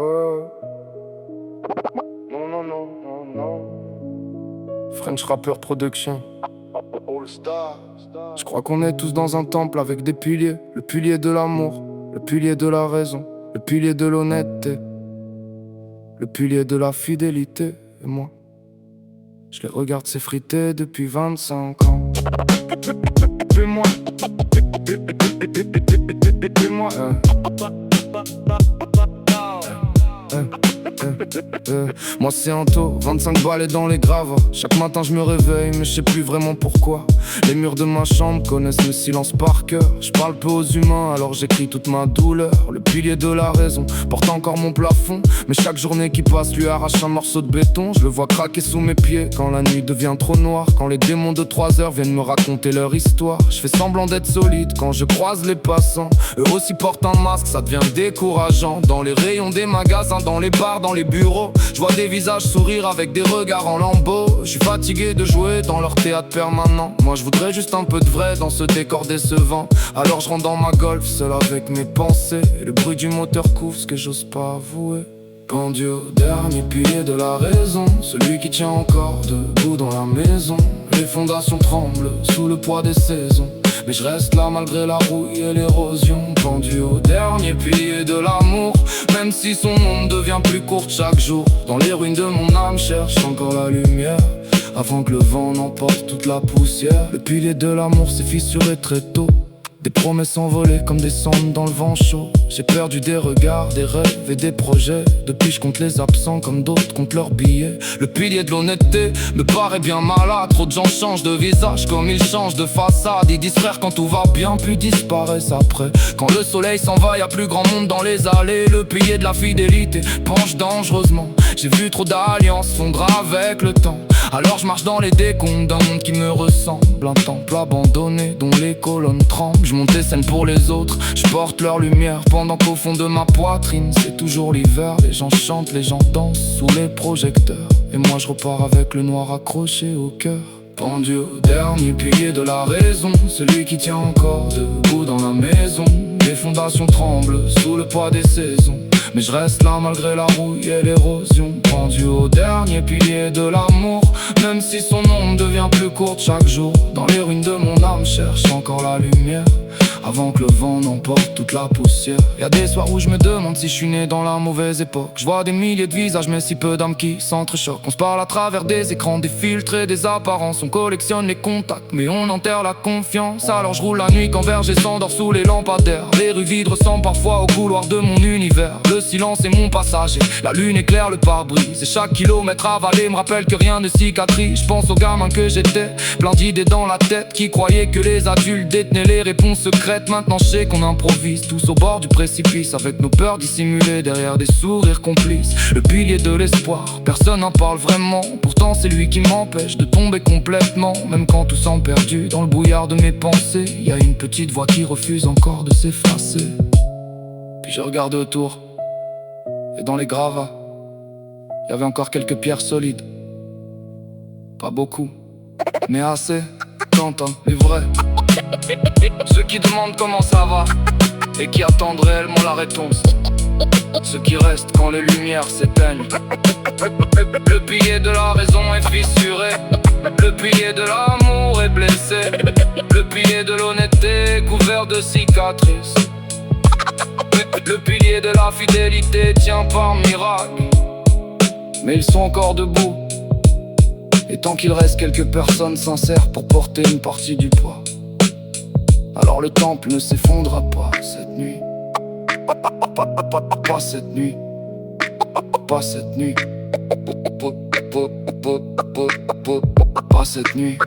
Non, non, non, non, non. French Rapper Production. Je crois qu'on est tous dans un temple avec des piliers. Le pilier de l'amour, le pilier de la raison, le pilier de l'honnêteté, le pilier de la fidélité. Et moi, je les regarde s'effriter depuis 25 ans. Fais-moi, fais-moi, moi c'est Anto, 25 balais dans les graves. Chaque matin je me réveille mais je sais plus vraiment pourquoi. Les murs de ma chambre connaissent le silence par cœur. Je parle peu aux humains alors j'écris toute ma douleur. Le pilier de la raison porte encore mon plafond, mais chaque journée qui passe lui arrache un morceau de béton. Je le vois craquer sous mes pieds quand la nuit devient trop noire, quand les démons de 3 heures viennent me raconter leur histoire. Je fais semblant d'être solide quand je croise les passants. Eux aussi portent un masque, ça devient décourageant. Dans les rayons des magasins, dans les bars, dans les bureaux, je vois des visages sourire avec des regards en lambeaux. Je suis fatigué de jouer dans leur théâtre permanent. Moi je voudrais juste un peu de vrai dans ce décor décevant. Alors je rentre dans ma Golf seul avec mes pensées, et le bruit du moteur couvre ce que j'ose pas avouer. Pendu au dernier pilier de la raison, celui qui tient encore debout dans la maison. Les fondations tremblent sous le poids des saisons, mais je reste là malgré la rouille et l'érosion. Pendu au dernier pilier de l'amour, même si son ombre devient plus courte chaque jour. Dans les ruines de mon âme cherche encore la lumière, avant que le vent n'emporte toute la poussière. Le pilier de l'amour s'est fissuré très tôt, des promesses envolées comme des cendres dans le vent chaud. J'ai perdu des regards, des rêves et des projets. Depuis je compte les absents comme d'autres comptent leurs billets. Le pilier de l'honnêteté me paraît bien malade. Trop de gens changent de visage comme ils changent de façade. Ils disent frère quand tout va bien puis disparaissent après. Quand le soleil s'en va y'a plus grand monde dans les allées. Le pilier de la fidélité penche dangereusement. J'ai vu trop d'alliances fondre avec le temps. Alors je marche dans les décombres d'un monde qui me ressemble. Un temple abandonné dont les colonnes tremblent. Je monte des scènes pour les autres, je porte leur lumière, pendant qu'au fond de ma poitrine c'est toujours l'hiver. Les gens chantent, les gens dansent sous les projecteurs, et moi je repars avec le noir accroché au cœur. Pendu au dernier pilier de la raison, celui qui tient encore debout dans la maison. Les fondations tremblent sous le poids des saisons, mais je reste là malgré la rouille et l'érosion. Pendu au dernier pilier de l'amour, même si son ombre devient plus courte chaque jour. Dans les ruines de mon âme cherche encore la lumière, avant que le vent n'emporte toute la poussière. Y'a des soirs où je me demande si je suis né dans la mauvaise époque. Je vois des milliers de visages mais si peu d'âmes qui s'entrechoquent. On se parle à travers des écrans, des filtres et des apparences. On collectionne les contacts mais on enterre la confiance. Alors je roule la nuit quand Verger s'endort sous les lampadaires. Les rues vides ressemblent parfois au couloir de mon univers. Le silence est mon passager, la lune éclaire le pare-brise, et chaque kilomètre avalé me rappelle que rien ne cicatrise. Je pense aux gamins que j'étais, plein d'idées dans la tête, qui croyaient que les adultes détenaient les réponses secrètes. Maintenant je sais qu'on improvise tous au bord du précipice, avec nos peurs dissimulées derrière des sourires complices. Le pilier de l'espoir, personne n'en parle vraiment, pourtant c'est lui qui m'empêche de tomber complètement. Même quand tout semble perdu dans le brouillard de mes pensées, y a une petite voix qui refuse encore de s'effacer. Puis je regarde autour, et dans les gravats, y avait encore quelques pierres solides. Pas beaucoup, mais assez, Quentin est vrai. Ceux qui demandent comment ça va, et qui attendent réellement la réponse. Ceux qui restent quand les lumières s'éteignent. Le pilier de la raison est fissuré, le pilier de l'amour est blessé, le pilier de l'honnêteté est couvert de cicatrices. Le pilier de la fidélité tient par miracle, mais ils sont encore debout. Et tant qu'il reste quelques personnes sincères pour porter une partie du poids, alors le temple ne s'effondrera pas cette nuit. Pas cette nuit. Pas cette nuit. Pas cette nuit.